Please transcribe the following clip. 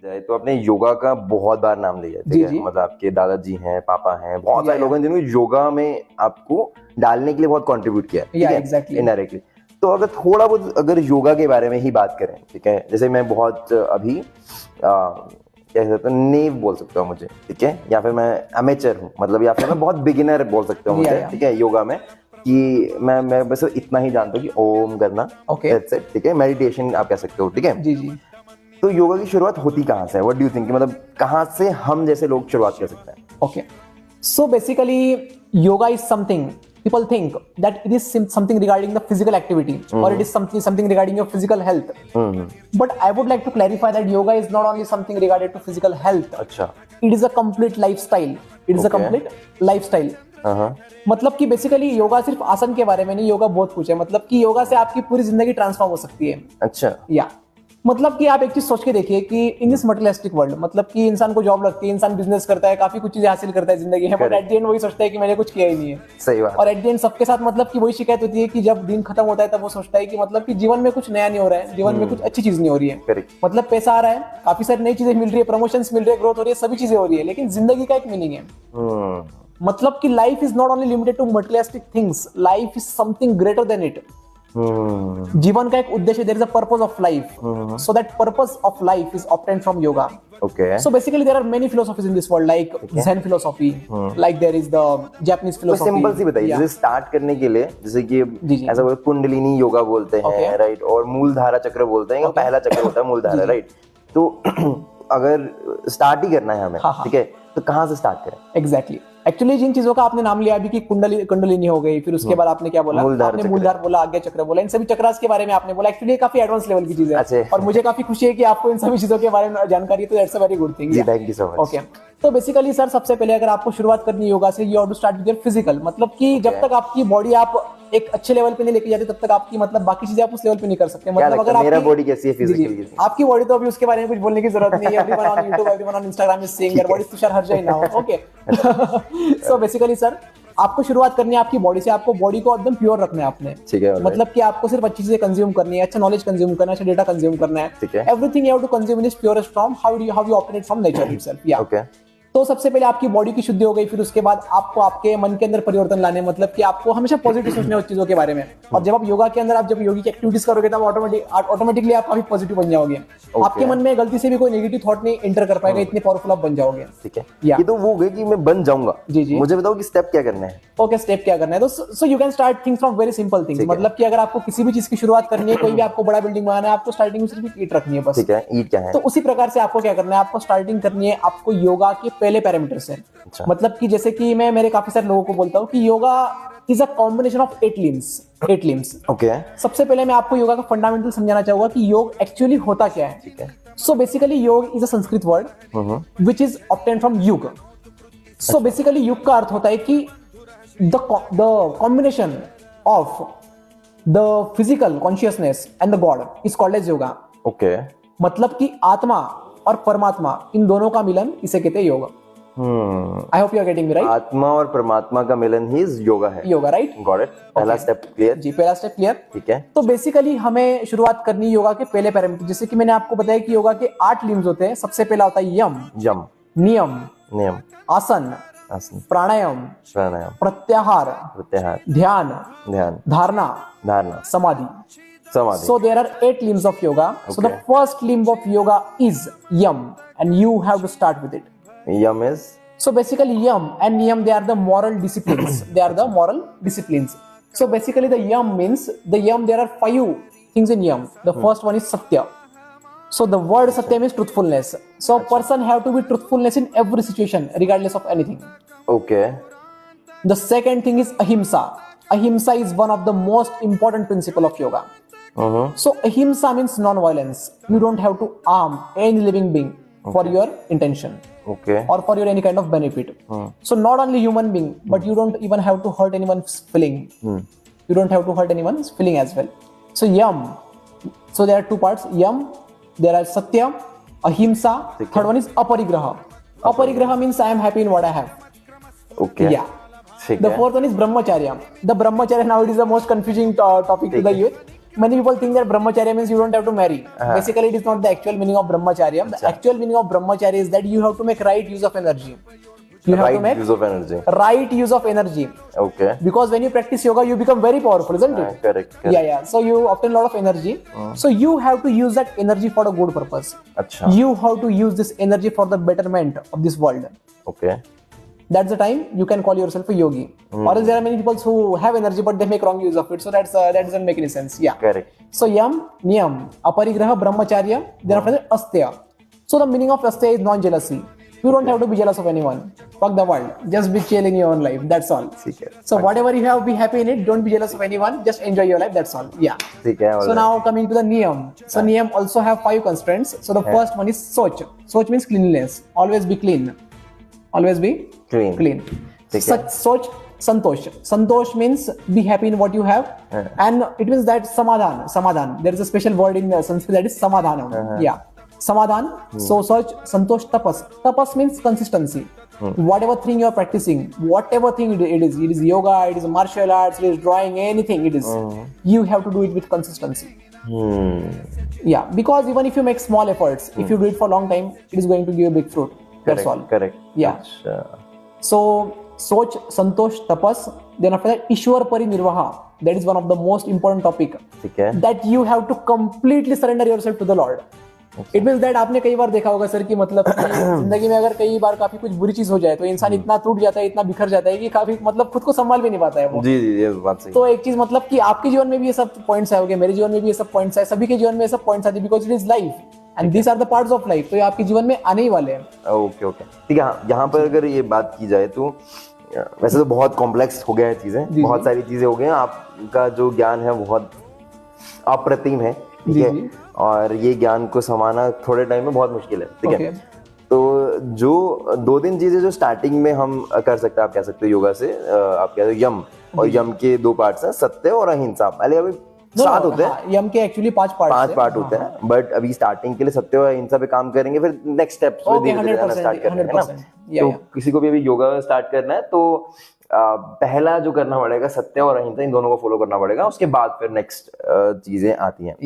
जाए तो आपने योगा का बहुत बार नाम लिया, ठीक है। मतलब आपके दादाजी हैं, पापा हैं, बहुत सारे लोग हैं जिन्होंने योगा में आपको डालने के लिए बहुत कंट्रीब्यूट किया, ठीक है, इनडायरेक्टली। तो अगर थोड़ा बहुत अगर योगा के बारे में ही बात करें, ठीक है, जैसे मैं बहुत अभी क्या कहते हैं, नेव बोल सकता हूँ मुझे, ठीक है, या फिर मैं अमेचर हूँ, मतलब या फिर मैं बहुत बिगिनर बोल सकता हूँ मुझे, ठीक है, योगा में, कि मैं बस इतना ही जानता हूँ कि ओम करना, ठीक है, मेडिटेशन आप कह सकते हो, ठीक है। जी जी। तो योगा की शुरुआत होती कहाँ से है? व्हाट डू यू थिंक, मतलब कहाँ से हम जैसे लोग शुरुआत कर सकते हैं? Okay, so basically yoga is something people think that it is something regarding the physical activity or it is something regarding your physical health, but I would like to clarify that yoga is not only something regarded to physical health. अच्छा, it is a complete lifestyle. It is a complete lifestyle. मतलब कि basically yoga सिर्फ आसन के बारे में नहीं, योगा बहुत कुछ है। मतलब कि योगा से आपकी पूरी जिंदगी ट्रांसफॉर्म हो सकती है। अच्छा, या मतलब कि आप एक चीज सोच के देखिए कि इन दिस मटेरियलिस्टिक वर्ल्ड, मतलब कि इंसान को जॉब लगती है, इंसान बिजनेस करता है, काफी कुछ चीजें हासिल करता है जिंदगी में, बट एट द एंड वही सोचता है कि मैंने कुछ किया ही नहीं है। सही बात। और एट द एंड सबके साथ मतलब कि वही शिकायत होती है कि जब दिन खत्म होता है तब वो सोचता है कि मतलब कि जीवन में कुछ नया नहीं हो रहा है, जीवन में कुछ अच्छी चीज नहीं हो रही है। मतलब पैसा आ रहा है, काफी सारी नई चीजें मिल रही है, प्रमोशंस मिल रही है, ग्रोथ हो रही है, सभी चीजें हो रही है, लेकिन जिंदगी का एक मीनिंग है। मतलब कि life is not only limited to materialistic things, life is something greater than it. जीवन का एक उद्देश्य, there is a purpose of life, so that purpose of life is obtained from yoga. Okay. So basically there are many philosophies in this world, like Zen philosophy, like there is the Japanese philosophy. तो simple सी बताइए, जैसे start करने के लिए, जैसे कि ऐसा बोलते कुंडलिनी योगा बोलते हैं, राइट, और मूलधारा चक्र बोलते हैं, पहला चक्र होता है मूलधारा, राइट। तो अगर स्टार्ट ही करना है हमें, ठीक है, तो कहाँ से स्टार्ट करें? एग्जैक्टली, एक्चुअली जिन चीजों का आपने नाम लिया अभी कि कुंडलिनी हो गई, फिर उसके बाद आपने क्या बोला, आपने मूलधार बोला, आज्ञा चक्र बोला, इन सभी चक्रास के बारे में आपने बोला। एक्चुअली काफी एडवांस लेवल की चीज है और मुझे काफी खुशी है कि आपको इन सभी चीजों के बारे में जानकारी है, तो that's a very good thing. Thank you so much. Okay, तो बेसिकली सर सबसे पहले अगर आपको शुरुआत करनी है योगा से, you have to start with your physical. मतलब कि जब तक आपकी बॉडी आप एक अच्छे लेवल पे नहीं लेके जाते तब तक आपकी मतलब बाकी चीजें आप उस लेवल पे नहीं कर सकते। मतलब अगर मेरा बॉडी कैसी है फिजिकली, आपकी बॉडी तो अभी उसके बारे में कुछ बोलने की जरूरत नहीं है। Everyone on YouTube, everyone on Instagram is saying that what is Tushar हरजाई now. Okay, so basically sir आपको शुरुआत करनी है आपकी बॉडी से। आपको बॉडी को एकदम प्योर रखना है आपने, ठीक है। मतलब कि आपको सिर्फ अच्छी चीजें कंज्यूम करनी है, अच्छा नॉलेज कंज्यूम करना है, अच्छा डेटा कंज्यूम करना है, ठीक है। Everything you have to consume in is purest form, how you operate from nature himself. या ओके, तो सबसे पहले आपकी बॉडी की शुद्धि हो गई, फिर उसके बाद आपको आपके मन के अंदर परिवर्तन लाने, मतलब कि आपको हमेशा पॉजिटिव सोचना है उस चीजों के बारे में। और जब आप योगा के अंदर, आप जब योगी की एक्टिविटीज करोगे तब ऑटोमेटिकली आप काफी पॉजिटिव बन जाओगे। आपके मन में गलती से भी कोई नेगेटिव थॉट नहीं एंटर कर पाएगा, इतने पावरफुल आप बन जाओगे, ठीक है। ये तो वो गए कि मैं बन जाऊंगा। जी जी, मुझे बताओ कि स्टेप क्या करना है। ओके, स्टेप क्या करना है, तो so you can start things from very simple things. मतलब कि अगर आपको किसी भी चीज की शुरुआत करनी है, कोई भी आपको बड़ा बिल्डिंग बनाना है, आपको स्टार्टिंग में सिर्फ ईंट रखनी है बस, ठीक है। ईंट क्या है, तो उसी प्रकार से आपको क्या करना है, आपको स्टार्टिंग करनी है आपको योगा के पहले पैरामीटर से। अच्छा। मतलब कि जैसे कि मैं मेरे काफी सारे लोगों को बोलता हूँ कि yoga is a combination of 8 limbs. Okay, सबसे पहले मैं आपको योगा का फंडामेंटल समझाना चाहूंगा कि योग एक्चुअली होता क्या है, ठीक है। So basically yog is a Sanskrit word which is obtained from yug. So basically युग का अर्थ होता है कि the combination of the physical consciousness and the god is called as yoga. Okay, मतलब कि आत्मा और परमात्मा, इन दोनों का मिलन इसे कहते हैं yoga. I hope you are getting me right. आत्मा और परमात्मा का मिलन ही योगा है, योगा, राइट, गॉट इट। पहला स्टेप क्लियर जी, पहला स्टेप क्लियर, ठीक है। तो बेसिकली हमें शुरुआत करनी योगा के पहले पैरामीटर। जैसे कि मैंने आपको बताया कि योगा के 8 लिम्स होते हैं। सबसे पहला होता है यम, नियम, आसन, प्राणायाम, प्रत्याहार, ध्यान, धारणा, समाधि। So there are 8 limbs of yoga. Okay. So the first limb of yoga is yam, and you have to start with it. Yam is? So basically yam and niyam, they are the moral disciplines. They are the moral disciplines. So basically the yam means, there are 5 things in yam. The first one is satya. So the word satya means truthfulness. So a person have to be truthfulness in every situation, regardless of anything. Okay. The second thing is ahimsa. Ahimsa is one of the most important principle of yoga. So ahimsa means non-violence. You don't have to harm any living being for your intention, okay, or for your any kind of benefit. So not only human being, but you don't even have to hurt anyone's feeling. You don't have to hurt anyone's feeling as well. So yam. So there are 2 parts. Yam. There are satya, ahimsa. Third one is aparigraha. Aparigraha means I am happy in what I have. Okay. Yeah. The fourth one is brahmacharya. The brahmacharya now it is the most confusing topic to the youth. many people think that brahmacharya means you don't have to marry. Basically, it is not the actual meaning of brahmacharya. The actual meaning of brahmacharya is that you have to make right use of energy. You have to make use of energy. Right use of energy. Okay. Because when you practice yoga, you become very powerful, isn't it? Correct. Yeah. So you obtain a lot of energy. So you have to use that energy for a good purpose. Achha. You have to use this energy for the betterment of this world. Okay. That's the time you can call yourself a yogi. Or else there are many people who have energy but they make wrong use of it. So that doesn't make any sense. Yeah. Correct. So yam, niyam, aparigraha, brahmacharya. Then after that, astya. So the meaning of astya is non-jealousy. You don't have to be jealous of anyone. Fuck the world. Just be chill in your own life. That's all. So whatever you have, be happy in it. Don't be jealous of anyone. Just enjoy your life. That's all. Yeah. So now coming to the niyam. So niyam also have 5 constraints. So the first one is soch. Soch means cleanliness. Always be clean. Always be clean. Soch, santosh. Santosh means be happy in what you have. And it means that samadhan. There is a special word in Sanskrit that is samadhanam. Yeah. Samadhan. So soch, santosh, tapas. Tapas means consistency. Whatever thing you are practicing, whatever thing it is yoga, it is martial arts, it is drawing, anything it is, you have to do it with consistency. Yeah, because even if you make small efforts, if you do it for a long time, it is going to give a big fruit. That's all. Correct. Yeah. So soch, santosh, tapas. Then after that, ishwar parinirvaha. That is one of the most important topic. That you have to completely surrender yourself to the Lord. It means that आपने कई बार देखा होगा sir कि मतलब जिंदगी में अगर कई बार काफी कुछ बुरी चीज हो जाए तो इंसान इतना टूट जाता है, इतना बिखर जाता है कि काफी मतलब खुद को संभाल भी नहीं पाता है वो। जी ये बात सही। तो एक चीज मतलब कि आपके जीवन में भी ये सब पॉइंट्स आए होंगे, मेरे जीवन में भी ये सब पॉइंट्स आए, सभी के जीवन में ये सब पॉइंट्स आते हैं, because it is life and these are the parts of life. तो ये आपके जीवन में आने ही वाले हैं। ओके ठीक है। यहाँ पर अगर ये बात की जाए तो वैसे तो बहुत कॉम्प्लेक्स हो गया है चीजें, बहुत सारी चीजें हो गई हैं। आपका जो ज्ञान है बहुत अप्रतिम है, ठीक है, और ये ज्ञान को समाना थोड़े टाइम में बहुत मुश्किल है, ठीक है। तो जो 2-3 चीजें जो स्टार्टिंग में हम कर सकते हैं, आप कह सकते हो योगा से, आप कह सकते हो यम, और यम के 2 पार्ट्स हैं, सत्य और अहिंसा। पहले अभी 7 होते हैं, यम के एक्चुअली 5 पार्ट होते हैं, बट अभी स्टार्टिंग के लिए सत्य और अहिंसा पे काम करेंगे, फिर नेक्स्ट स्टेप्स पे धीरे-धीरे जाना स्टार्ट करेंगे, है ना। तो किसी को भी अभी योगा स्टार्ट करना है तो पहला जो करना पड़ेगा, सत्य और अहिंसा, इन दोनों को फॉलो करना पड़ेगा, उसके बाद फिर नेक्स्ट चीजें आती हैं।